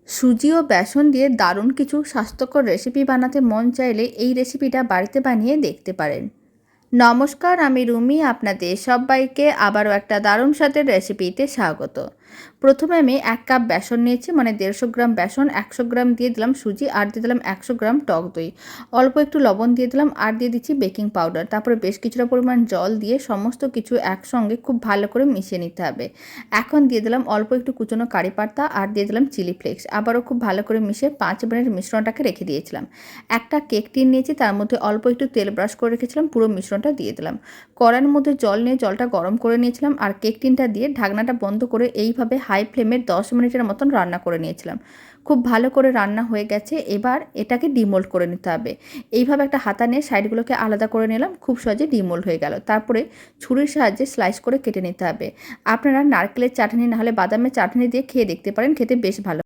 সুজি ও বেসন দিয়ে দারুণ কিছু স্বাস্থ্যকর রেসিপি বানাতে মন চাইলে এই রেসিপিটা বাড়িতে বানিয়ে দেখতে পারেন। নমস্কার, আমি রুমি। আপনাদের সবাইকে আবারও একটা দারুণ স্বাদের রেসিপিতে স্বাগত। প্রথমে আমি 1 কাপ বেসন নিয়েছি, মানে 150 গ্রাম বেসন, 100 গ্রাম দিয়ে দিলাম সুজি, আর দিয়ে দিলাম 100 গ্রাম টক দই, অল্প একটু লবণ দিয়ে দিলাম, আর দিয়ে দিচ্ছি বেকিং পাউডার। তারপরে বেশ কিছুটা পরিমাণ জল দিয়ে সমস্ত কিছু একসঙ্গে খুব ভালো করে মিশিয়ে নিতে হবে। এখন দিয়ে দিলাম অল্প একটু কুচনো কারি পাতা, আর দিয়ে দিলাম চিলি ফ্লেক্স। আবারও খুব ভালো করে মিশিয়ে 5 মিনিট মিশ্রণটাকে রেখে দিয়েছিলাম। একটা কেক টিন নিয়েছি, তার মধ্যে অল্প একটু তেল ব্রাশ করে রেখেছিলাম, পুরো মিশ্রণটা দিয়ে দিলাম। কড়াইয়ের মধ্যে জল নিয়ে জলটা গরম করে নিয়েছিলাম, আর কেক টিনটা দিয়ে ঢাকনাটা বন্ধ করে এইভাবে হাই ফ্লেমে 10 মিনিটের মতন রান্না করে নিয়েছিলাম। খুব ভালো করে রান্না হয়ে গেছে। এবার এটাকে ডিমোল্ড করে নিতে হবে। এইভাবে একটা হাতা নিয়ে সাইডগুলোকে আলাদা করে নিলাম, খুব সহজে ডিমোল্ড হয়ে গেল। তারপরে ছুরির সাহায্যে স্লাইস করে কেটে নিতে হবে। আপনারা নারকেলের চাটনি নাহলে বাদামের চাটনি দিয়ে খেয়ে দেখতে পারেন, খেতে বেশ ভালো।